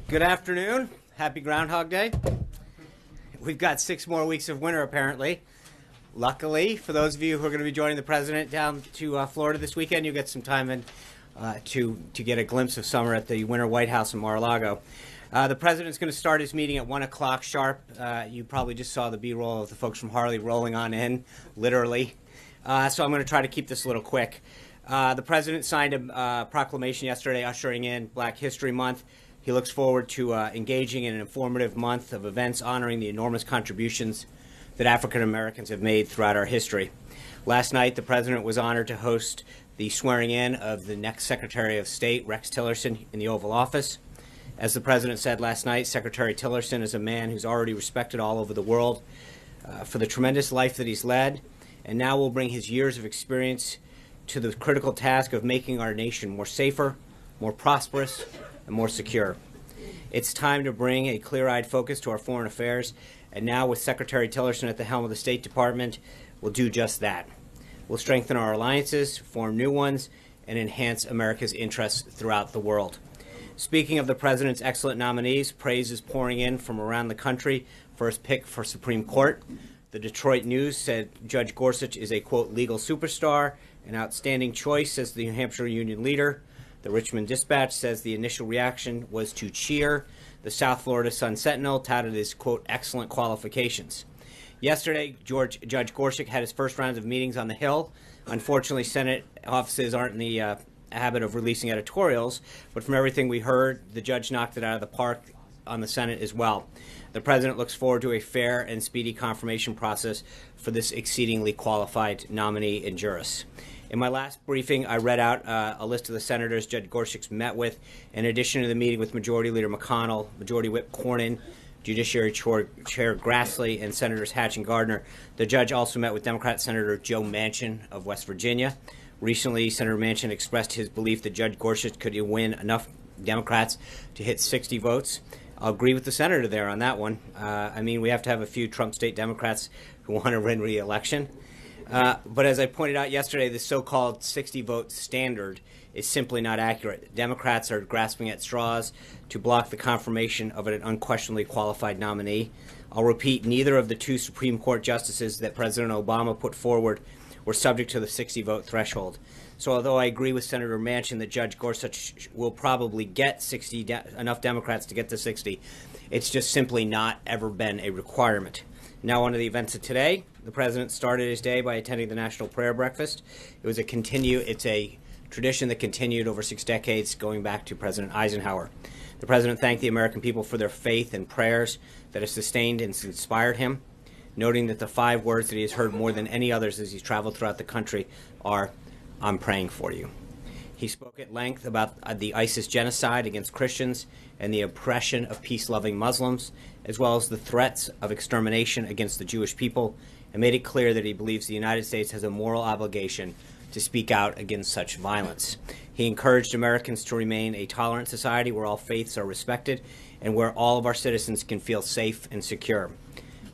Good afternoon. Happy Groundhog Day. We've got 6 more weeks of winter, apparently. Luckily, for those of you who are going to be joining the president down to Florida this weekend, you'll get some time in, to get a glimpse of summer at the Winter White House in Mar-a-Lago. The president's going to start his meeting at 1 o'clock sharp. You probably just saw the B-roll of the folks from Harley rolling on in, literally. So I'm going to try to keep this a little quick. The president signed a proclamation yesterday ushering in Black History Month. He looks forward to engaging in an informative month of events honoring the enormous contributions that African Americans have made throughout our history. Last night, the president was honored to host the swearing in of the next Secretary of State, Rex Tillerson, in the Oval Office. As the president said last night, Secretary Tillerson is a man who's already respected all over the world for the tremendous life that he's led, and now will bring his years of experience to the critical task of making our nation more safer, more prosperous, and more secure. It's time to bring a clear-eyed focus to our foreign affairs, and now with Secretary Tillerson at the helm of the State Department, we'll do just that. We'll strengthen our alliances, form new ones, and enhance America's interests throughout the world. Speaking of the president's excellent nominees, praise is pouring in from around the country for his pick for Supreme Court. The Detroit News said Judge Gorsuch is a, quote, legal superstar, an outstanding choice, says the New Hampshire Union leader. The Richmond Dispatch says the initial reaction was to cheer. The South Florida Sun-Sentinel touted his, quote, excellent qualifications. Yesterday, Judge Gorsuch had his first round of meetings on the Hill. Unfortunately, Senate offices aren't in the habit of releasing editorials, but from everything we heard, the judge knocked it out of the park on the Senate as well. The president looks forward to a fair and speedy confirmation process for this exceedingly qualified nominee and jurist. In my last briefing, I read out a list of the senators Judge Gorsuch met with. In addition to the meeting with Majority Leader McConnell, Majority Whip Cornyn, Judiciary Chair Grassley, and Senators Hatch and Gardner, the judge also met with Democrat Senator Joe Manchin of West Virginia. Recently, Senator Manchin expressed his belief that Judge Gorsuch could win enough Democrats to hit 60 votes. I'll agree with the senator there on that one. I mean, we have to have a few Trump state Democrats who want to win re-election. But as I pointed out yesterday, the so-called 60-vote standard is simply not accurate. Democrats are grasping at straws to block the confirmation of an unquestionably qualified nominee. I'll repeat, neither of the 2 Supreme Court justices that President Obama put forward were subject to the 60-vote threshold. So although I agree with Senator Manchin that Judge Gorsuch will probably get enough Democrats to get to 60, it's just simply not ever been a requirement. Now on to the events of today. The president started his day by attending the National Prayer Breakfast. It's a tradition that continued over 6 decades, going back to President Eisenhower. The president thanked the American people for their faith and prayers that have sustained and inspired him, noting that the 5 words that he has heard more than any others as he's traveled throughout the country are, "I'm praying for you." He spoke at length about the ISIS genocide against Christians and the oppression of peace-loving Muslims, as well as the threats of extermination against the Jewish people, and made it clear that he believes the United States has a moral obligation to speak out against such violence. He encouraged Americans to remain a tolerant society where all faiths are respected and where all of our citizens can feel safe and secure.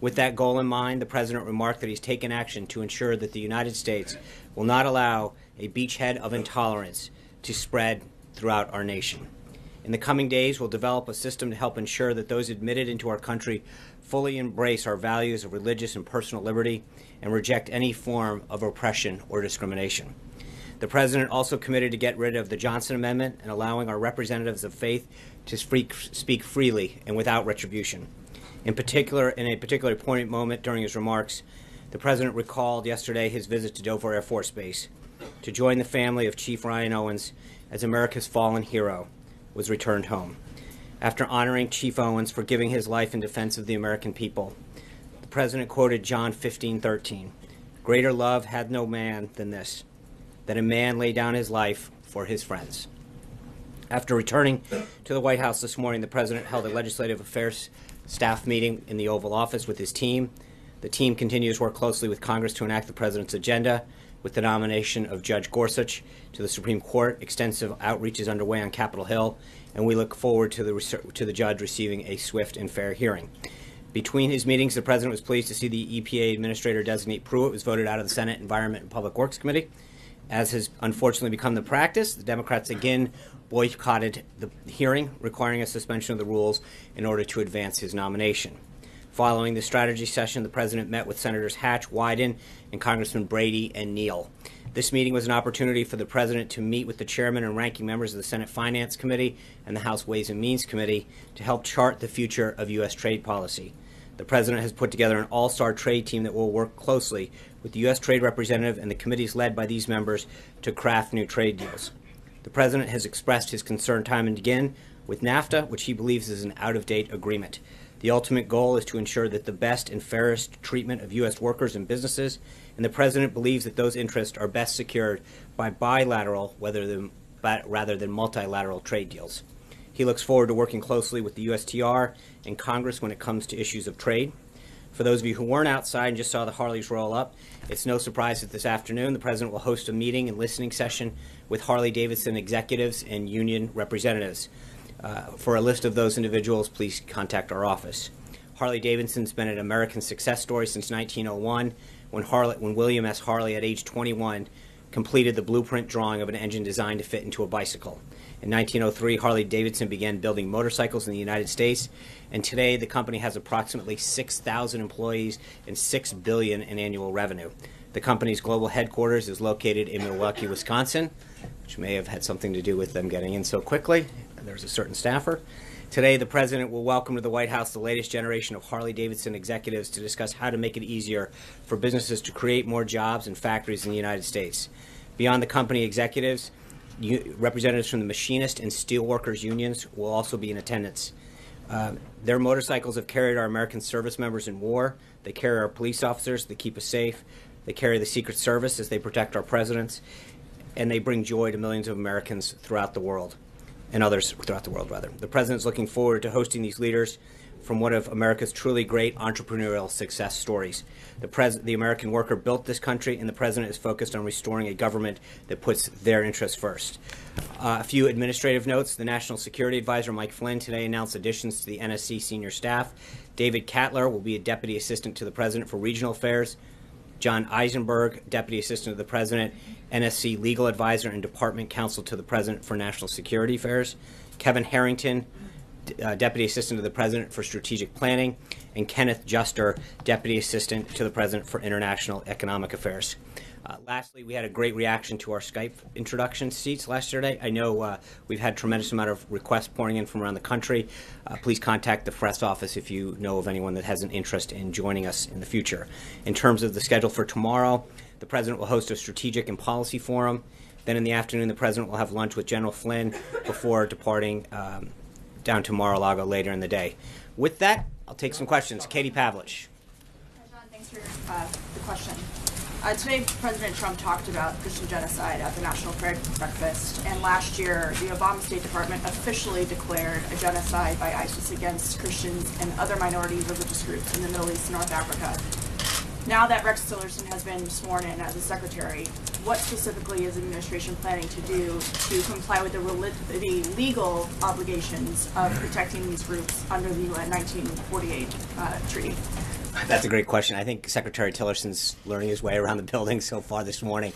With that goal in mind, the president remarked that he's taken action to ensure that the United States will not allow a beachhead of intolerance to spread throughout our nation. In the coming days, we'll develop a system to help ensure that those admitted into our country fully embrace our values of religious and personal liberty and reject any form of oppression or discrimination. The president also committed to get rid of the Johnson Amendment and allowing our representatives of faith to speak freely and without retribution. In a particular poignant moment during his remarks, the president recalled yesterday his visit to Dover Air Force Base to join the family of Chief Ryan Owens as America's fallen hero was returned home. After honoring Chief Owens for giving his life in defense of the American people, the president quoted John 15:13, "Greater love hath no man than this, that a man lay down his life for his friends." After returning to the White House this morning, the president held a legislative affairs staff meeting in the Oval Office with his team. The team continues to work closely with Congress to enact the president's agenda. With the nomination of Judge Gorsuch to the Supreme Court, extensive outreach is underway on Capitol Hill, and we look forward to the judge receiving a swift and fair hearing. Between his meetings, the president was pleased to see the EPA Administrator-designate Pruitt was voted out of the Senate Environment and Public Works Committee, As has unfortunately become the practice, the Democrats again boycotted the hearing, requiring a suspension of the rules in order to advance his nomination. Following the strategy session, the president met with Senators Hatch, Wyden, and Congressman Brady and Neal. This meeting was an opportunity for the president to meet with the chairman and ranking members of the Senate Finance Committee and the House Ways and Means Committee to help chart the future of U.S. trade policy. The president has put together an all-star trade team that will work closely with the U.S. Trade Representative and the committees led by these members to craft new trade deals. The president has expressed his concern time and again with NAFTA, which he believes is an out-of-date agreement. The ultimate goal is to ensure that the best and fairest treatment of U.S. workers and businesses, and the president believes that those interests are best secured by bilateral rather than multilateral trade deals. He looks forward to working closely with the USTR and Congress when it comes to issues of trade. For those of you who weren't outside and just saw the Harleys roll up, it's no surprise that this afternoon the president will host a meeting and listening session with Harley-Davidson executives and union representatives. For a list of those individuals, please contact our office. Harley-Davidson's been an American success story since 1901, when William S. Harley, at age 21, completed the blueprint drawing of an engine designed to fit into a bicycle. In 1903, Harley-Davidson began building motorcycles in the United States, and today the company has approximately 6,000 employees and $6 billion in annual revenue. The company's global headquarters is located in Milwaukee, Wisconsin, which may have had something to do with them getting in so quickly. There's a certain staffer. Today, the president will welcome to the White House the latest generation of Harley-Davidson executives to discuss how to make it easier for businesses to create more jobs and factories in the United States. Beyond the company executives, representatives from the machinist and steelworkers unions will also be in attendance. Their motorcycles have carried our American service members in war. They carry our police officers. They keep us safe. They carry the Secret Service as they protect our presidents. And they bring joy to millions of Americans throughout the world. And others throughout the world, rather. The president's looking forward to hosting these leaders from one of America's truly great entrepreneurial success stories. The American worker built this country, and the president is focused on restoring a government that puts their interests first. A few administrative notes. The National Security Advisor, Mike Flynn, today announced additions to the NSC senior staff. David Cattler will be a Deputy Assistant to the President for Regional Affairs. John Eisenberg, Deputy Assistant to the President, NSC Legal Advisor and Department Counsel to the President for National Security Affairs. Kevin Harrington, Deputy Assistant to the President for Strategic Planning, and Kenneth Juster, Deputy Assistant to the President for International Economic Affairs. Lastly, we had a great reaction to our Skype introduction seats yesterday. I know we've had a tremendous amount of requests pouring in from around the country. Please contact the press office if you know of anyone that has an interest in joining us in the future. In terms of the schedule for tomorrow, the President will host a strategic and policy forum. Then in the afternoon, the President will have lunch with General Flynn before departing down to Mar-a-Lago later in the day. With that, I'll take some questions. Katie Pavlich. Hi, John. Thanks for the question. Today, President Trump talked about Christian genocide at the National Prayer Breakfast, and last year, the Obama State Department officially declared a genocide by ISIS against Christians and other minority religious groups in the Middle East and North Africa. Now that Rex Tillerson has been sworn in as a secretary, what specifically is the administration planning to do to comply with the legal obligations of protecting these groups under the UN 1948 treaty? That's a great question. I think Secretary Tillerson's learning his way around the building so far this morning.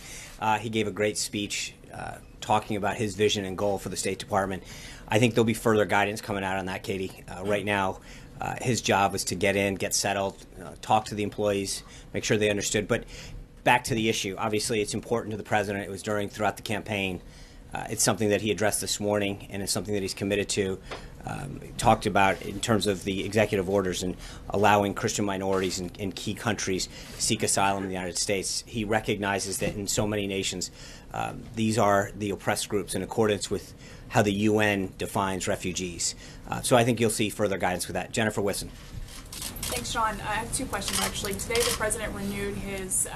He gave a great speech talking about his vision and goal for the State Department. I think there'll be further guidance coming out on that, Katie. Right now, his job was to get in, get settled, talk to the employees, make sure they understood. But back to the issue. Obviously, it's important to the president. It was throughout the campaign. It's something that he addressed this morning, and it's something that he's committed to. Talked about in terms of the executive orders and allowing Christian minorities in key countries seek asylum in the United States. He recognizes that in so many nations, these are the oppressed groups in accordance with how the UN defines refugees. So I think you'll see further guidance with that. Jennifer Wisson. Thanks, Sean. I have two questions, actually. Today, the president renewed his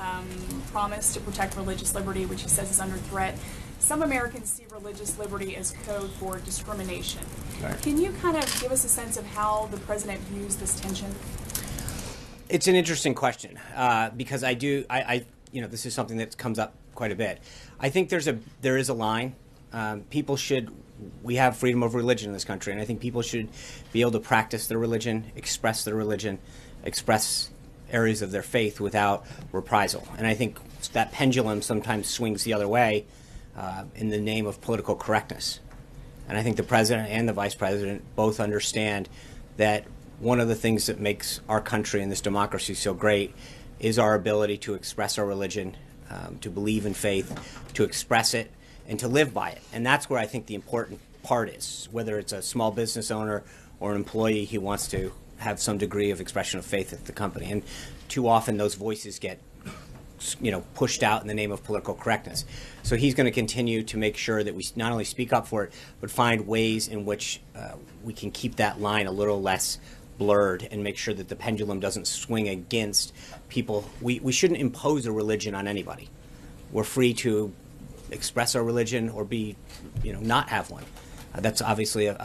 promise to protect religious liberty, which he says is under threat. Some Americans see religious liberty as code for discrimination. Right. Can you kind of give us a sense of how the president views this tension? It's an interesting question because this is something that comes up quite a bit. I think there is a line. We have freedom of religion in this country, and I think people should be able to practice their religion, express areas of their faith without reprisal. And I think that pendulum sometimes swings the other way in the name of political correctness. And I think the president and the vice president both understand that one of the things that makes our country and this democracy so great is our ability to express our religion, to believe in faith, to express it, and to live by it. And that's where I think the important part is, whether it's a small business owner or an employee who wants to have some degree of expression of faith at the company. And too often those voices get pushed out in the name of political correctness. So he's going to continue to make sure that we not only speak up for it, but find ways in which we can keep that line a little less blurred and make sure that the pendulum doesn't swing against people. We shouldn't impose a religion on anybody. We're free to express our religion or be, not have one. That's obviously in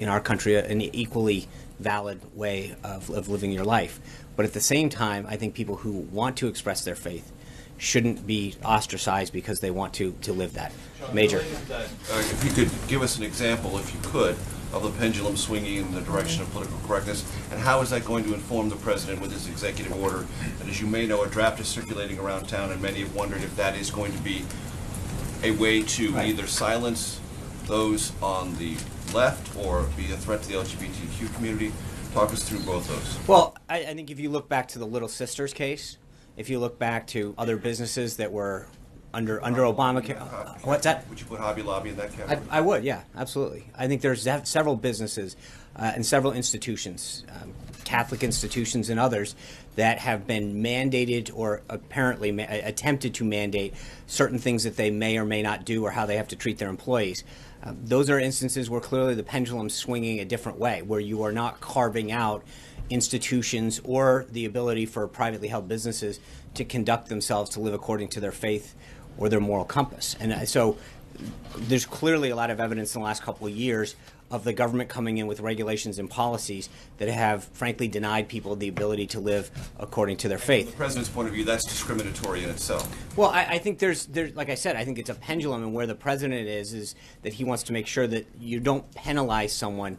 our country an equally valid way of living your life. But at the same time, I think people who want to express their faith shouldn't be ostracized because they want to live that. Major. If you could give us an example, if you could, of the pendulum swinging in the direction of political correctness, and how is that going to inform the president with his executive order? And as you may know, a draft is circulating around town, and many have wondered if that is going to be a way to either silence those on the left or be a threat to the LGBTQ community. Talk us through both those. Well, I think if you look back to the Little Sisters case, if you look back to other businesses that were under Obamacare, what's that? Would you put Hobby Lobby in that category? I would, yeah, absolutely. I think there's several businesses and several institutions, Catholic institutions and others, that have been mandated or apparently attempted to mandate certain things that they may or may not do or how they have to treat their employees. Those are instances where clearly the pendulum's swinging a different way, where you are not carving out institutions or the ability for privately held businesses to conduct themselves to live according to their faith or their moral compass. And so there's clearly a lot of evidence in the last couple of years of the government coming in with regulations and policies that have, frankly, denied people the ability to live according to their faith. From the president's point of view, that's discriminatory in itself. Well, I think there's, like I said, I think it's a pendulum, and where the president is that he wants to make sure that you don't penalize someone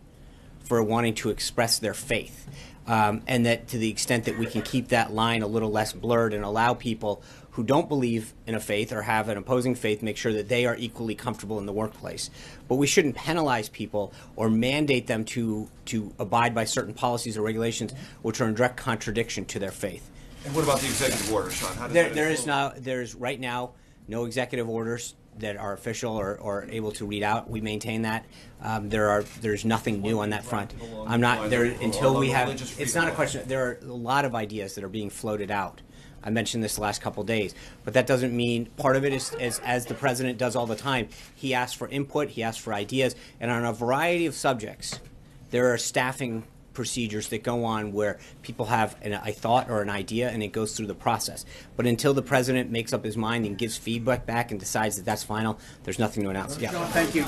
for wanting to express their faith. And that to the extent that we can keep that line a little less blurred and allow people who don't believe in a faith or have an opposing faith, make sure that they are equally comfortable in the workplace. But we shouldn't penalize people or mandate them to abide by certain policies or regulations which are in direct contradiction to their faith. And what about the executive order, Sean? How does There's right now no executive orders that are official or able to read out. We maintain that. There's nothing new on that front. I'm not there until we have. It's not a question. There are a lot of ideas that are being floated out. I mentioned this the last couple of days, but that doesn't mean part of it is as the president does all the time. He asks for input. He asks for ideas, and on a variety of subjects, there are staffing procedures that go on where people have a thought or an idea and it goes through the process. But until the president makes up his mind and gives feedback back and decides that that's final, there's nothing to announce. Yeah. John, thank you.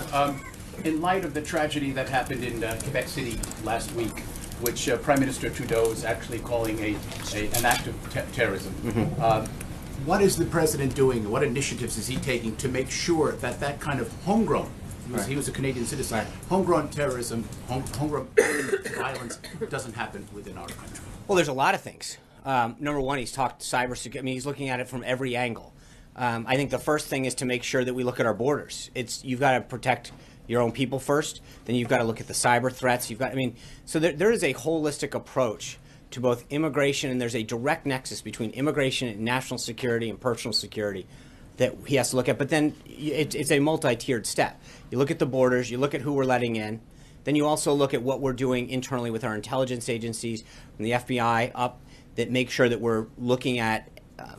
In light of the tragedy that happened in Quebec City last week, which Prime Minister Trudeau is actually calling an act of terrorism, what is the president doing? What initiatives is he taking to make sure that that kind of homegrown, he was a Canadian citizen, homegrown terrorism, homegrown violence doesn't happen within our country? Well, there's a lot of things. Number one, he's talked cybersecurity. I mean, he's looking at it from every angle. I think the first thing is to make sure that we look at our borders. You've got to protect your own people first, then you've got to look at the cyber threats. So there is a holistic approach to both immigration, and there's a direct nexus between immigration and national security and personal security that he has to look at. But then it's a multi-tiered step. You look at the borders, you look at who we're letting in, then you also look at what we're doing internally with our intelligence agencies, from the FBI up, that make sure that we're looking at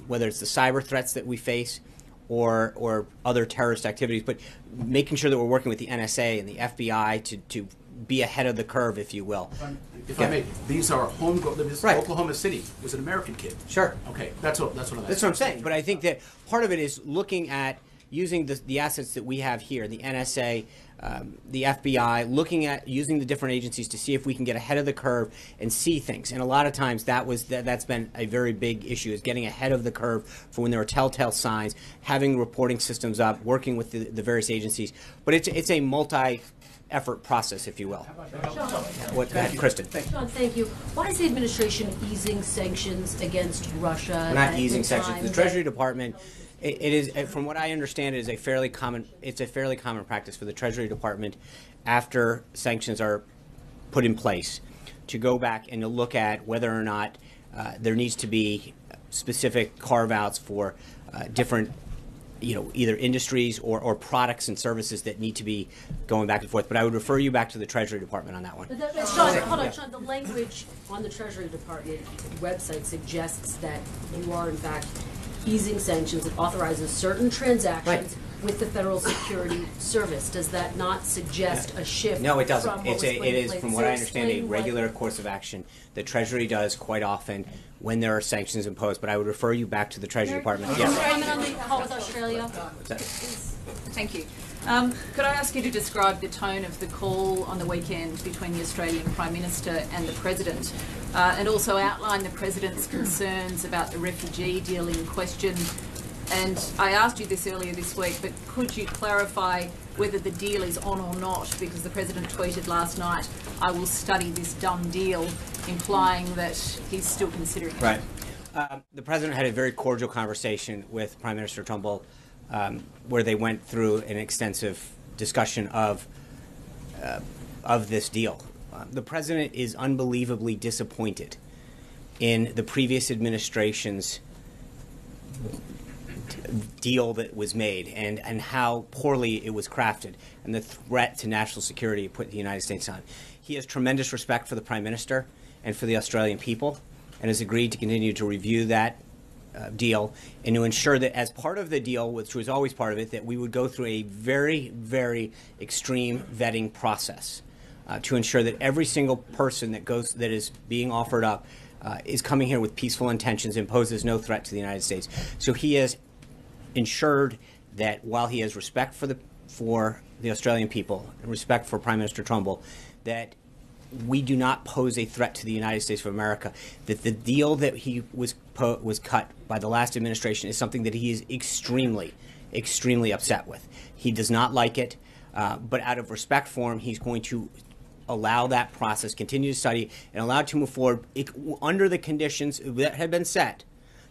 whether it's the cyber threats that we face or other terrorist activities, but making sure that we're working with the NSA and the FBI to be ahead of the curve, if you will. If I may, these are homegrown. Right. Oklahoma City was an American kid. Sure. Okay, that's what I'm saying. But I think that part of it is looking at using the assets that we have here, the NSA, the FBI, looking at using the different agencies to see if we can get ahead of the curve and see things. And a lot of times that's been a very big issue, is getting ahead of the curve for when there are telltale signs, having reporting systems up, working with the various agencies. But it's a effort process, if you will. What, Kristen? Sean, thank you. Why is the administration easing sanctions against Russia? Not at easing the sanctions. time The that- Treasury Department, it is, from what I understand, it is a fairly common practice for the Treasury Department, after sanctions are put in place, to go back and to look at whether or not there needs to be specific carve-outs for different, either industries or products and services that need to be going back and forth. But I would refer you back to the Treasury Department on that one. But Sean, hold on, Sean. The language on the Treasury Department website suggests that you are, in fact, easing sanctions that authorizes certain transactions with the Federal Security Service. Does that not suggest a shift? No, it doesn't. From what was It put in is, place? from So what I understand, a explain what- regular course of action the Treasury does quite often when there are sanctions imposed. But I would refer you back to the Treasury Department. Can you Yes. comment on the call with Australia? Thank you. Could I ask you to describe the tone of the call on the weekend between the Australian Prime Minister and the President, and also outline the President's concerns about the refugee deal in question? And I asked you this earlier this week, but could you clarify whether the deal is on or not? Because the President tweeted last night, "I will study this dumb deal," implying that he's still considering it. Right. The President had a very cordial conversation with Prime Minister Trumbull, where they went through an extensive discussion of this deal. The President is unbelievably disappointed in the previous administration's deal that was made and how poorly it was crafted and the threat to national security it put the United States on. He has tremendous respect for the Prime Minister and for the Australian people, and has agreed to continue to review that deal and to ensure that as part of the deal, which was always part of it, that we would go through a very, very extreme vetting process to ensure that every single person that is being offered up is coming here with peaceful intentions and poses no threat to the United States. So he has ensured that while he has respect for the Australian people and respect for Prime Minister Trumbull, that we do not pose a threat to the United States of America, that the deal that he was cut by the last administration is something that he is extremely, extremely upset with. He does not like it, but out of respect for him, he's going to allow that process, continue to study, and allow it to move forward under the conditions that have been set,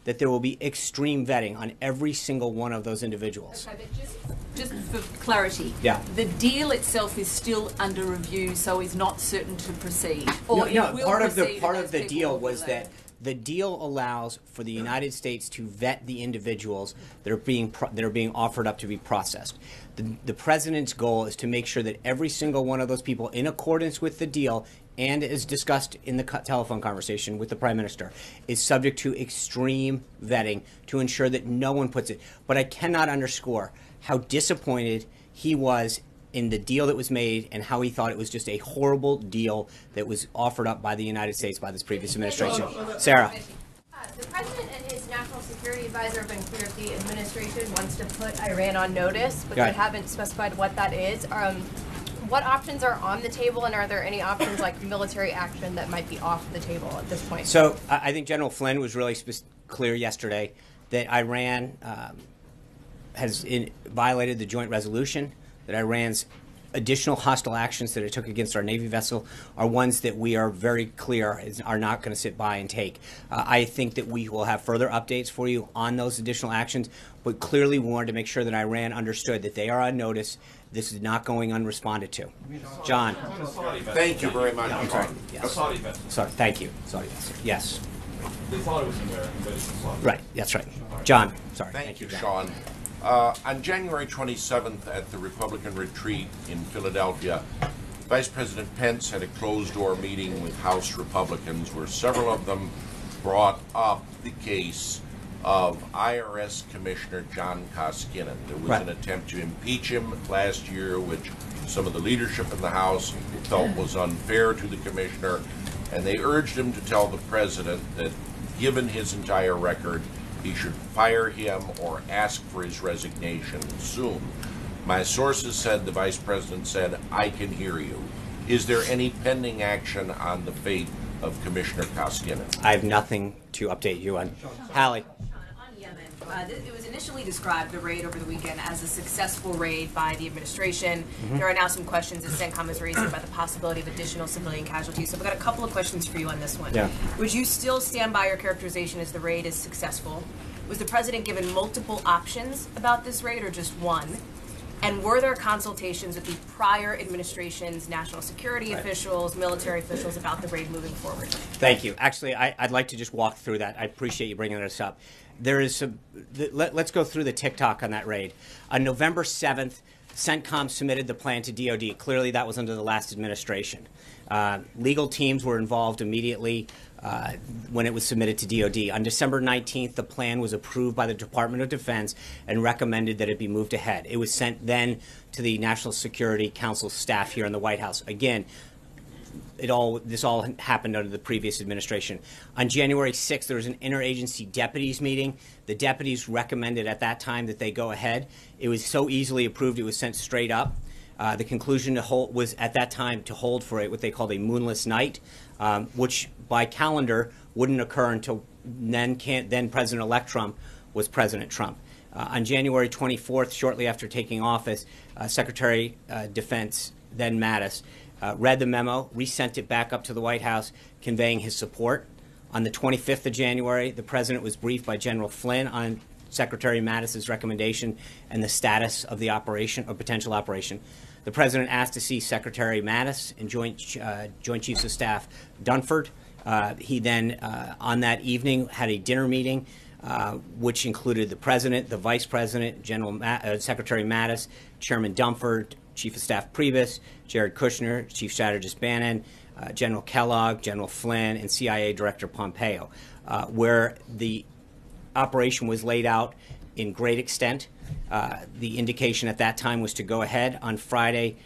that there will be extreme vetting on every single one of those individuals. Okay, but just for clarity, Yeah. the deal itself is still under review, so is not certain to proceed. Or it will part of proceed the and those people deal will be was allowed. that the deal allows for the United States to vet the individuals that are being offered up to be processed. The president's goal is to make sure that every single one of those people, in accordance with the deal, and as discussed in the telephone conversation with the Prime Minister, is subject to extreme vetting to ensure that no one puts it. But I cannot underscore how disappointed he was in the deal that was made and how he thought it was just a horrible deal that was offered up by the United States by this previous administration. Sarah. The President and his National Security Advisor have been clear that the administration wants to put Iran on notice, but Right. they haven't specified what that is. What options are on the table, and are there any options like military action that might be off the table at this point? So I think General Flynn was really clear yesterday that Iran has violated the joint resolution, that Iran's additional hostile actions that it took against our Navy vessel are ones that we are very clear are not going to sit by and take. I think that we will have further updates for you on those additional actions, but clearly we wanted to make sure that Iran understood that they are on notice. This is not going unresponded to. John. Thank you very much. I'm sorry. A Yes. Saudi vessel. Sorry. Thank you. Sorry. Yes. They thought it was American, but it's a Saudi. Right. That's right. John. Sorry. Thank you, John. Sean. On January 27th at the Republican retreat in Philadelphia, Vice President Pence had a closed-door meeting with House Republicans where several of them brought up the case of IRS Commissioner John Koskinen. There was an attempt to impeach him last year, which some of the leadership in the House felt was unfair to the commissioner, and they urged him to tell the president that, given his entire record, he should fire him or ask for his resignation soon. My sources said the vice president said, "I can hear you." Is there any pending action on the fate of Commissioner Koskinen? I have nothing to update you on. Hallie. On Yemen, It was initially described, the raid over the weekend, as a successful raid by the administration. There are now some questions that CENTCOM is raising about the possibility of additional civilian casualties. So we've got a couple of questions for you on this one. Yeah. Would you still stand by your characterization as the raid is successful? Was the president given multiple options about this raid or just one? And were there consultations with the prior administration's national security officials, military officials about the raid moving forward? Thank you. Actually, I'd like to just walk through that. I appreciate you bringing this up. There is some. Let's go through the tick-tock on that raid. On November 7th, CENTCOM submitted the plan to DOD. Clearly, that was under the last administration. Legal teams were involved immediately when it was submitted to DOD. On December 19th, the plan was approved by the Department of Defense and recommended that it be moved ahead. It was sent then to the National Security Council staff here in the White House. Again, this all happened under the previous administration. On January 6th, there was an interagency deputies meeting. The deputies recommended at that time that they go ahead. It was so easily approved, it was sent straight up. The conclusion was at that time to hold for what they called a moonless night, which by calendar wouldn't occur until then President-elect Trump was President Trump. On January 24th, shortly after taking office, Secretary Defense, then Mattis, read the memo, resent it back up to the White House, conveying his support. On the 25th of January, the president was briefed by General Flynn on Secretary Mattis's recommendation and the status of the operation or potential operation. The president asked to see Secretary Mattis and Joint Chiefs of Staff Dunford. He then, on that evening, had a dinner meeting, which included the president, the vice president, Secretary Mattis, Chairman Dunford, Chief of Staff Priebus, Jared Kushner, Chief Strategist Bannon, General Kellogg, General Flynn, and CIA Director Pompeo, where the operation was laid out in great extent. The indication at that time was to go ahead. On Friday,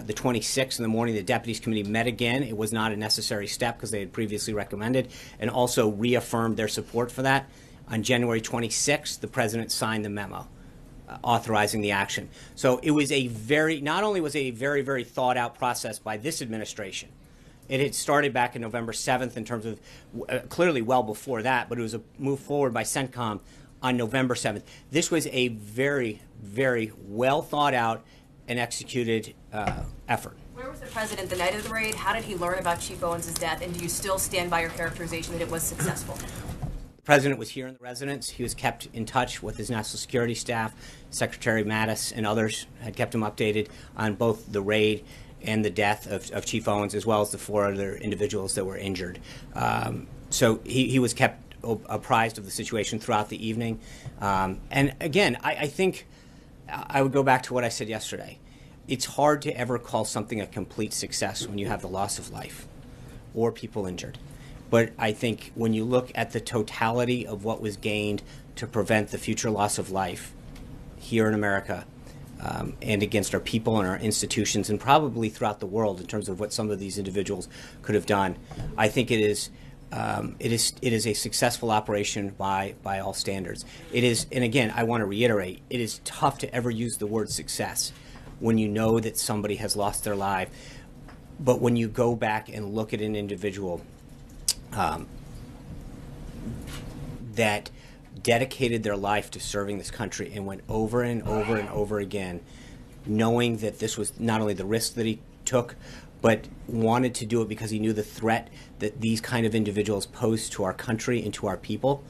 the 26th in the morning, the Deputies Committee met again. It was not a necessary step because they had previously recommended and also reaffirmed their support for that. On January 26th, the president signed the memo authorizing the action. So it was not only was it a very, very thought out process by this administration. It had started back in November 7th in terms of clearly well before that, but it was a move forward by CENTCOM on November 7th. This was a very, very well thought out and executed effort. Where was the president the night of the raid? How did he learn about Chief Owens' death? And do you still stand by your characterization that it was successful? The president was here in the residence. He was kept in touch with his national security staff. Secretary Mattis and others had kept him updated on both the raid and the death of Chief Owens, as well as the 4 other individuals that were injured. So he was kept apprised of the situation throughout the evening. And again, I think I would go back to what I said yesterday. It's hard to ever call something a complete success when you have the loss of life or people injured. But I think when you look at the totality of what was gained to prevent the future loss of life here in America, and against our people and our institutions and probably throughout the world in terms of what some of these individuals could have done, I think it is a successful operation by all standards. It is, and again, I want to reiterate, it is tough to ever use the word success when you know that somebody has lost their life. But when you go back and look at an individual that dedicated their life to serving this country and went over and over and over again, knowing that this was not only the risk that he took, but wanted to do it because he knew the threat that these kind of individuals pose to our country and to our people.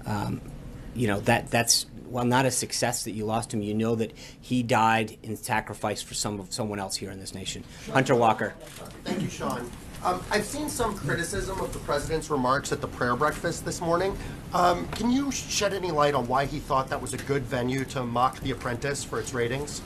That's while not a success that you lost him, you know that he died in sacrifice for someone else here in this nation. Hunter Walker. Thank you, Sean. I've seen some criticism of the president's remarks at the prayer breakfast this morning. Can you shed any light on why he thought that was a good venue to mock The Apprentice for its ratings?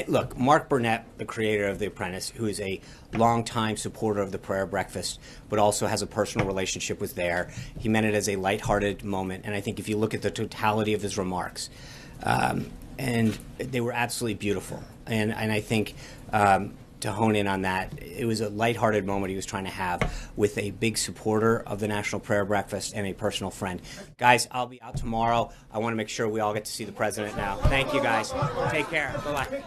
Look, Mark Burnett, the creator of The Apprentice, who is a longtime supporter of the prayer breakfast, but also has a personal relationship, was there. He meant it as a lighthearted moment, and I think if you look at the totality of his remarks, and they were absolutely beautiful, and I think to hone in on that, it was a lighthearted moment he was trying to have with a big supporter of the National Prayer Breakfast and a personal friend. Guys, I'll be out tomorrow. I want to make sure we all get to see the president now. Thank you, guys. Take care. Bye-bye.